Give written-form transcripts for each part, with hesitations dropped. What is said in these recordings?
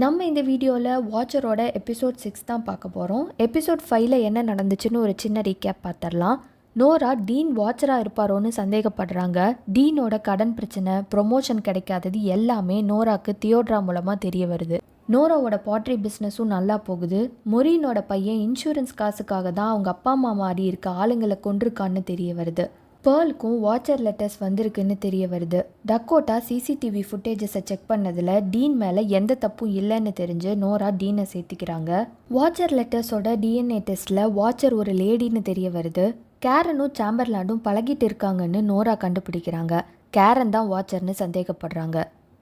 நம்ம இந்த வீடியோவில் வாட்சரோட எபிசோட் 6 தான் பார்க்க போகிறோம். எபிசோட் 5ல் என்ன நடந்துச்சுன்னு ஒரு சின்ன ரீகேப் பார்த்துடலாம். Nora dean வாட்சராக இருப்பாரோன்னு சந்தேகப்படுறாங்க. டீனோட கடன் பிரச்சனை, ப்ரொமோஷன் கிடைக்காதது எல்லாமே நோராக்கு தியோட்ரா மூலமாக தெரிய வருது. நோராவோட பாட்ரி பிஸ்னஸும் நல்லா போகுது. மொரீனோட பையன் இன்சூரன்ஸ் காசுக்காக தான் அவங்க அப்பா அம்மா மாதிரி இருக்க ஆளுங்களை கொண்டிருக்கான்னு தெரிய வருது. பேர்லுக்கும் வாட்சர் லெட்டர்ஸ் வந்திருக்குன்னு தெரிய வருது. டக்கோட்டா சிசிடிவி ஃபுட்டேஜஸை செக் பண்ணதில் டீன் மேலே எந்த தப்பும் இல்லைன்னு தெரிஞ்சு நோரா டீனை சேர்த்துக்கிறாங்க. வாட்சர் லெட்டர்ஸோட டிஎன்ஏ டெஸ்ட்டில் வாட்சர் ஒரு லேடின்னு தெரிய வருது. கேரனும் சாம்பர்லாண்டும் பழகிட்டு இருக்காங்கன்னு நோரா கண்டுபிடிக்கிறாங்க. கேரன் தான் வாட்சர்னு சந்தேகப்படுறாங்க.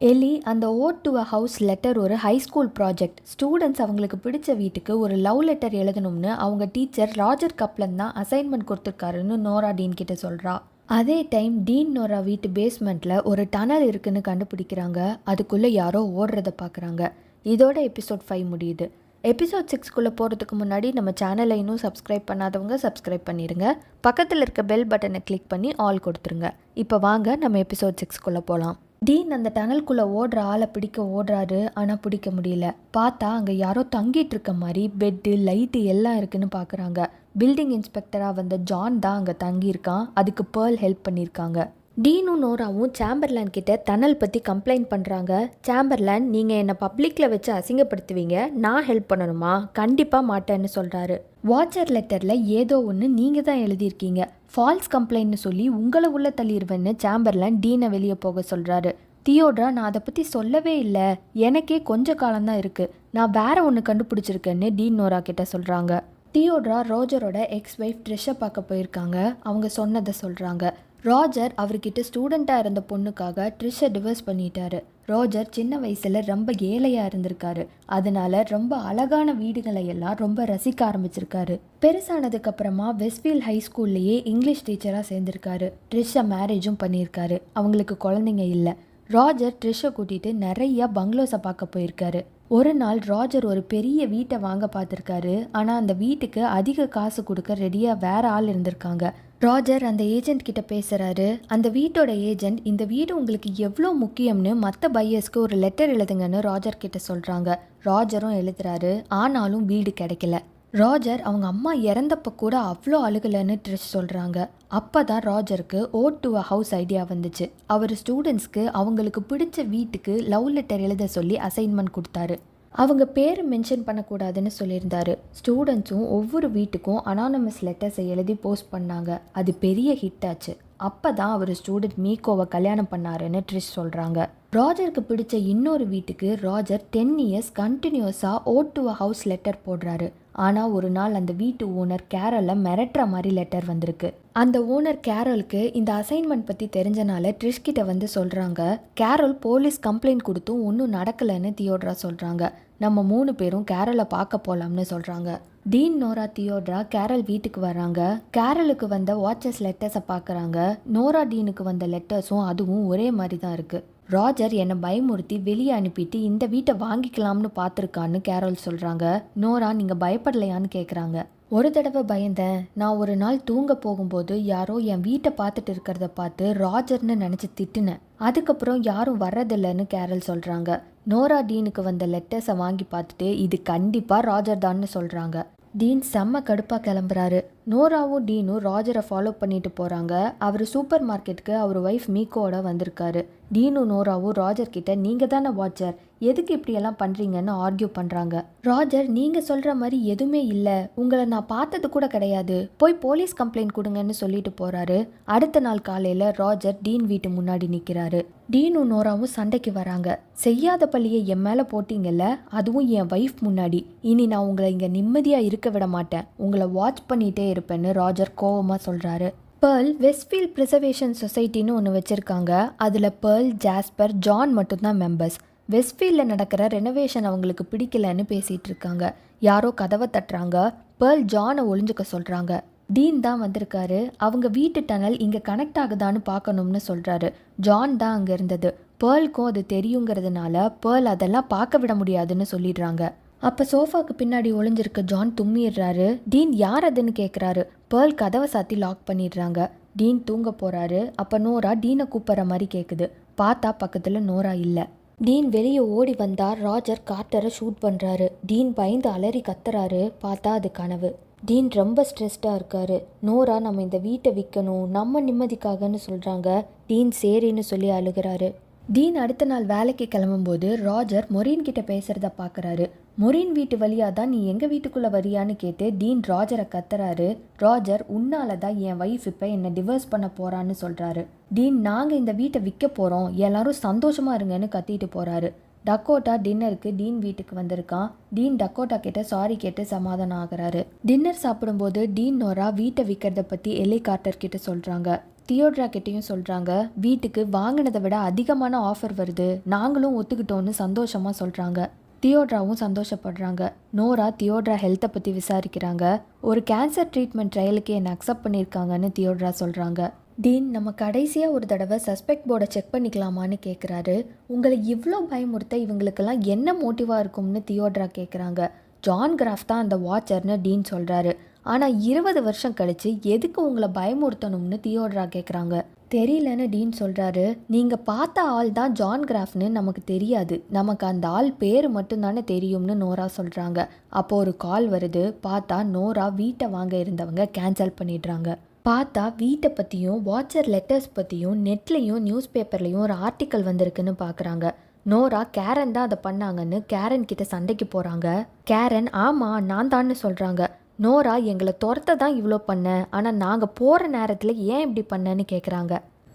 எலி அந்த ode to a house letter ஒரு ஹை ஸ்கூல் ப்ராஜெக்ட். ஸ்டூடெண்ட்ஸ் அவங்களுக்கு பிடிச்ச வீட்டுக்கு ஒரு லவ் லெட்டர் எழுதணும்னு அவங்க டீச்சர் ராஜர் கப்லன் தான் அசைன்மெண்ட் கொடுத்துருக்காருன்னு நோரா டீன் கிட்ட சொல்கிறா. அதே டைம் டீன் நோரா வீட்டு பேஸ்மெண்ட்டில் ஒரு டனல் இருக்குன்னு கண்டுபிடிக்கிறாங்க. அதுக்குள்ளே யாரோ ஓடுறத பார்க்குறாங்க. இதோட எபிசோட் 5 முடியுது. எபிசோட் 6குள்ளே போகிறதுக்கு முன்னாடி நம்ம சேனலை இன்னும் சப்ஸ்கிரைப் பண்ணாதவங்க சப்ஸ்கிரைப் பண்ணிடுங்க. பக்கத்தில் இருக்க பெல் பட்டனை கிளிக் பண்ணி ஆல் கொடுத்துருங்க. இப்போ வாங்க நம்ம எபிசோட் 6குள்ளே போகலாம். டீன் அந்த டனல்குள்ளே ஓடுற ஆளை பிடிக்க ஓடுறாரு. ஆனால் பிடிக்க முடியல. பார்த்தா அங்கே யாரோ தங்கிட்டு இருக்க மாதிரி பெட்டு லைட்டு எல்லாம் இருக்குன்னு பார்க்குறாங்க. பில்டிங் இன்ஸ்பெக்டராக வந்த ஜான் தான் அங்கே தங்கியிருக்கான். அதுக்கு பேர்ல் ஹெல்ப் பண்ணியிருக்காங்க. டீனும் நோராவும் சாம்பர்லேண்ட் கிட்ட டனல் பற்றி கம்ப்ளைண்ட் பண்ணுறாங்க. சாம்பர்லேண்ட், நீங்கள் என்னை பப்ளிக்கில் வச்சு அசிங்கப்படுத்துவீங்க, நான் ஹெல்ப் பண்ணணுமா? கண்டிப்பாக மாட்டேன்னு சொல்கிறாரு. வாட்சர் லெட்டரில் ஏதோ ஒன்று நீங்கள் தான் எழுதியிருக்கீங்க, ஃபால்ஸ் கம்ப்ளைண்ட்னு சொல்லி உங்களை உள்ள தள்ளிடுவேன்னு சாம்பர்லேண்ட் டீனை வெளியே போக சொல்கிறாரு. தியோட்ரா, நான் அதை பற்றி சொல்லவே இல்லை, எனக்கே கொஞ்ச காலம்தான் இருக்குது, நான் வேற ஒன்று கண்டுபிடிச்சிருக்கேன்னு டீன் நோரா கிட்ட சொல்கிறாங்க. தியோட்ரா ரோஜரோட எக்ஸ் ஒய்ஃப் ட்ரிஷை பார்க்க போயிருக்காங்க. அவங்க சொன்னதை சொல்கிறாங்க. ராஜர் அவர்கிட்ட ஸ்டூடெண்ட்டாக இருந்த பொண்ணுக்காக ட்ரிஷை டிவோர்ஸ் பண்ணிட்டாரு. ராஜர் சின்ன வயசில் ரொம்ப ஏழையாக இருந்திருக்காரு. அதனால ரொம்ப அழகான வீடுகளை எல்லாம் ரொம்ப ரசிக்க ஆரம்பிச்சிருக்காரு. பெருசானதுக்கப்புறமா வெஸ்ட்ஃபீல்ட் ஹை ஸ்கூல்லையே இங்கிலீஷ் டீச்சராக சேர்ந்திருக்காரு. ட்ரிஷை மேரேஜும் பண்ணியிருக்காரு. அவங்களுக்கு குழந்தைங்க இல்லை. ராஜர் ட்ரிஷை கூட்டிகிட்டு நிறையா பங்களோஸை பார்க்க போயிருக்காரு. ஒரு நாள் ராஜர் ஒரு பெரிய வீட்டை வாங்க பார்த்துருக்காரு. ஆனால் அந்த வீட்டுக்கு அதிக காசு கொடுக்க ரெடியாக வேற ஆள் இருந்திருக்காங்க. ராஜர் அந்த ஏஜென்ட் கிட்ட பேசுகிறாரு. அந்த வீட்டோட ஏஜென்ட், இந்த வீடு உங்களுக்கு எவ்வளோ முக்கியம்னு மற்ற பையர்ஸ்க்கு ஒரு லெட்டர் எழுதுங்கன்னு ராஜர் கிட்ட சொல்கிறாங்க. ராஜரும் எழுதுறாரு. ஆனாலும் வீடு கிடைக்கல. ராஜர் அவங்க அம்மா இறந்தப்ப கூட அவ்வளோ அழுகலைன்னு ட்ரிஷ் சொல்கிறாங்க. அப்போ தான் ராஜருக்கு ode to a house idea வந்துச்சு. அவர் ஸ்டூடெண்ட்ஸ்க்கு அவங்களுக்கு பிடிச்ச வீட்டுக்கு லவ் லெட்டர் எழுத சொல்லி அசைன்மெண்ட் கொடுத்தாரு. அவங்க பேர் மென்ஷன் பண்ணக்கூடாதுன்னு சொல்லியிருந்தாரு. ஸ்டூடெண்ட்ஸும் ஒவ்வொரு வீட்டுக்கும் அனானமஸ் லெட்டர்ஸை எழுதி போஸ்ட் பண்ணாங்க. அது பெரிய ஹிட் ஆச்சு. அப்போ தான் அவர் ஸ்டூடெண்ட் மீகோவை கல்யாணம் பண்ணாருன்னு ட்ரிஷ் சொல்கிறாங்க. ராஜருக்கு பிடிச்ச இன்னொரு வீட்டுக்கு ராஜர் 10 இயர்ஸ் கண்டினியூஸாக ode to a house letter போடுறாரு. ஆனால் ஒரு நாள் அந்த வீட்டு ஓனர் கேரலை மிரட்டுற மாதிரி லெட்டர் வந்திருக்கு. அந்த ஓனர் கேரலுக்கு இந்த அசைன்மெண்ட் பற்றி தெரிஞ்சனால ட்ரிஷ் கிட்ட வந்து சொல்கிறாங்க. கேரல் போலீஸ் கம்ப்ளைண்ட் கொடுத்தும் ஒன்றும் நடக்கலைன்னு தியோட்ரா சொல்கிறாங்க. நம்ம 3 பேரும் கேரலை பார்க்க போகலாம்னு சொல்கிறாங்க. டீன், நோரா, தியோட்ரா கேரல் வீட்டுக்கு வராங்க. கேரலுக்கு வந்த வாட்சர்ஸ் லெட்டர்ஸை பார்க்குறாங்க. நோரா டீனுக்கு வந்த லெட்டர்ஸும் அதுவும் ஒரே மாதிரி தான் இருக்குது. ராஜர் என்னை பயமுறுத்தி வெளியே அனுப்பிட்டு இந்த வீட்டை வாங்கிக்கலாம்னு பார்த்துருக்கான்னு கேரல் சொல்கிறாங்க. நோரா, நீங்கள் பயப்படலையான்னு கேட்குறாங்க. ஒரு தடவை பயந்தேன். நான் ஒரு நாள் தூங்க போகும்போது யாரோ என் வீட்டை பார்த்துட்டு இருக்கிறத பார்த்து ராஜர்னு நினச்சி திட்டினேன். அதுக்கப்புறம் யாரும் வர்றதில்லைன்னு கேரல் சொல்கிறாங்க. நோரா டீனுக்கு வந்த லெட்டர்ஸை வாங்கி பார்த்துட்டு இது கண்டிப்பாக ராஜர் தான்னு சொல்கிறாங்க. டீன் செம்ம கடுப்பாக கிளம்புறாரு. நோராவும் டீனும் ராஜரை ஃபாலோ பண்ணிட்டு போகிறாங்க. அவர் சூப்பர் மார்க்கெட்டுக்கு அவர் ஒய்ஃப் மீகோவோட வந்திருக்காரு. டீனும் நோராவும் ராஜர் கிட்ட, நீங்கள் தானே வாட்சர், எதுக்கு இப்படியெல்லாம் பண்ணுறீங்கன்னு ஆர்கியூ பண்ணுறாங்க. ராஜர், நீங்கள் சொல்கிற மாதிரி எதுவுமே இல்லை, உங்களை நான் பார்த்தது கூட கிடையாது, போய் போலீஸ் கம்ப்ளைண்ட் கொடுங்கன்னு சொல்லிட்டு போகிறாரு. அடுத்த நாள் காலையில் ராஜர் டீன் வீட்டு முன்னாடி நிற்கிறாரு. டீனும் நோராவும் சண்டைக்கு வராங்க. செய்யாத பள்ளியை என் மேலே போட்டிங்கல்ல, அதுவும் என் ஒய்ஃப் முன்னாடி. இனி நான் உங்களை இங்கே நிம்மதியாக இருக்க விட மாட்டேன், உங்களை வாட்ச் பண்ணிகிட்டே இருப்பேன்னு ராஜர் கோவமாக சொல்கிறாரு. பேர்ல் வெஸ்ட்ஃபீல்ட் ப்ரிசர்வேஷன் சொசைட்டின்னு ஒன்று வச்சுருக்காங்க. அதில் பேர்ல், ஜாஸ்பர், ஜான் மட்டும்தான் மெம்பர்ஸ். வெஸ்ட்ஃபீல்டில் நடக்கிற ரெனோவேஷன் அவங்களுக்கு பிடிக்கலன்னு பேசிகிட்டு இருக்காங்க. யாரோ கதவை தட்டுறாங்க. பேர்ல் ஜானை ஒளிஞ்சுக்க சொல்கிறாங்க. டீன் தான் வந்திருக்காரு. அவங்க வீட்டு டனல் இங்கே கனெக்ட் ஆகுதான்னு பார்க்கணும்னு சொல்கிறாரு. ஜான் தான் அங்கே இருந்தது. பேர்லுக்கும் அது தெரியுங்கிறதுனால பேர்ல் அதெல்லாம் பார்க்க விட முடியாதுன்னு சொல்லிடுறாங்க. அப்போ சோஃபாக்கு பின்னாடி ஒளிஞ்சிருக்க ஜான் தும்மிடுறாரு. டீன் யார் அதுன்னு கேட்குறாரு. பேர்ல் கதவை சாத்தி லாக் பண்ணிடுறாங்க. டீன் தூங்க போகிறாரு. அப்போ நோரா டீனை கூப்பிட்ற மாதிரி கேட்குது. பார்த்தா பக்கத்தில் நோரா இல்லை. டீன் வெளியே ஓடி வந்தா ராஜர் கார்ட்டரை ஷூட் பண்ணுறாரு. டீன் பயந்து அலறி கத்துறாரு. பார்த்தா அது கனவு. டீன் ரொம்ப ஸ்ட்ரெஸ்டாக இருக்காரு. நோரா நம்ம இந்த வீட்டை விற்கணும், நம்ம நிம்மதிக்காகன்னு சொல்கிறாங்க. டீன் சரின்னு சொல்லி அழுகிறாரு. டீன் அடுத்த நாள் வேலைக்கு கிளம்பும்போது ராஜர் மொரீன் கிட்ட பேசுகிறத பார்க்குறாரு. மொரீன் வீட்டு வழியாக தான் நீ எங்கள் வீட்டுக்குள்ளே வரியான்னு கேட்டு டீன் ராஜரை கத்துறாரு. ராஜர் உன்னால தான் என் வைஃப் இப்போ என்னை டிவோர்ஸ் பண்ண போகிறான்னு சொல்கிறாரு. டீன் நாங்கள் இந்த வீட்டை விற்க போகிறோம், எல்லாரும் சந்தோஷமாக இருங்கன்னு கத்திட்டு போகிறாரு. டக்கோட்டா டின்னருக்கு டீன் வீட்டுக்கு வந்திருக்கான். டீன் டக்கோட்டா கிட்ட சாரி கேட்டு சமாதானம் ஆகிறாரு. டின்னர் சாப்பிடும்போது டீன் நோரா வீட்டை விற்கிறத பற்றி எல்லை கார்ட்டர் கிட்ட சொல்கிறாங்க. தியோட்ரா கிட்டேயும் சொல்கிறாங்க. வீட்டுக்கு வாங்கினதை விட அதிகமான ஆஃபர் வருது, நாங்களும் ஒத்துக்கிட்டோன்னு சந்தோஷமாக சொல்கிறாங்க. தியோட்ராவும் சந்தோஷப்படுறாங்க. நோரா தியோட்ரா ஹெல்த்தை பற்றி விசாரிக்கிறாங்க. ஒரு கேன்சர் ட்ரீட்மெண்ட் ட்ரையலுக்கு என்னை அக்செப்ட் பண்ணியிருக்காங்கன்னு தியோட்ரா சொல்கிறாங்க. டீன் நம்ம கடைசியாக ஒரு தடவை சஸ்பெக்ட் போர்டை செக் பண்ணிக்கலாமான்னு கேட்குறாரு. உங்களை இவ்வளோ பயமுறுத்த இவங்களுக்கெல்லாம் என்ன மோட்டிவாக இருக்கும்னு தியோட்ரா கேட்குறாங்க. ஜான் கிராஃப் தான் அந்த வாட்சர்னு டீன் சொல்கிறாரு. ஆனால் 20 வருஷம் கழித்து எதுக்கு உங்களை பயமுறுத்தணும்னு தியோட்ரா கேட்குறாங்க. தெரியலன்னு டீன் சொல்கிறாரு. நீங்கள் பார்த்த ஆள் தான் ஜான் கிராஃப்னு நமக்கு தெரியாது, நமக்கு அந்த ஆள் பேர் மட்டும்தானே தெரியும்னு நோரா சொல்கிறாங்க. அப்போது ஒரு கால் வருது. பார்த்தா நோரா வீட்டை வாங்க இருந்தவங்க கேன்சல் பண்ணிடுறாங்க. பார்த்தா வீட்டை பற்றியும் வாட்சர் லெட்டர்ஸ் பற்றியும் நெட்லேயும் நியூஸ் பேப்பர்லேயும் ஒரு ஆர்டிக்கல் வந்திருக்குன்னு பார்க்குறாங்க. நோரா கேரன் தான் அதை பண்ணாங்கன்னு கேரன் கிட்ட சண்டைக்கு போகிறாங்க. கேரன் ஆமாம் நான் தான்னு சொல்கிறாங்க. நோரா எங்களை துரத்த தான் இவ்வளோ பண்ண, ஆனால் நாங்கள் போகிற நேரத்தில் ஏன் இப்படி பண்ணேன்னு கேட்குறாங்க.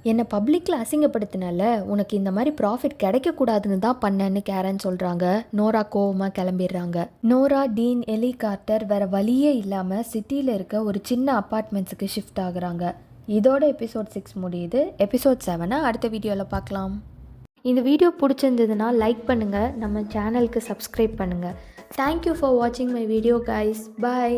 என்னை பப்ளிக்கில் அசிங்கப்படுத்தினால உனக்கு இந்த மாதிரி ப்ராஃபிட் கிடைக்கக்கூடாதுன்னு தான் பண்ணேன்னு கேரன் சொல்கிறாங்க. நோரா கோவமாக கிளம்பிடுறாங்க. நோரா, டீன், எலி கார்ட்டர் வேறு வழியே இல்லாமல் சிட்டியில் இருக்க ஒரு சின்ன அப்பார்ட்மெண்ட்ஸுக்கு ஷிஃப்ட் ஆகுறாங்க. இதோட எபிசோட் 6 முடியுது. எபிசோட் 7 அடுத்த வீடியோவில் பார்க்கலாம். இந்த வீடியோ பிடிச்சிருந்ததுன்னா லைக் பண்ணுங்கள், நம்ம சேனலுக்கு சப்ஸ்கிரைப் பண்ணுங்கள். தேங்க்யூ ஃபார் வாட்சிங் மை வீடியோ கைஸ். பாய்.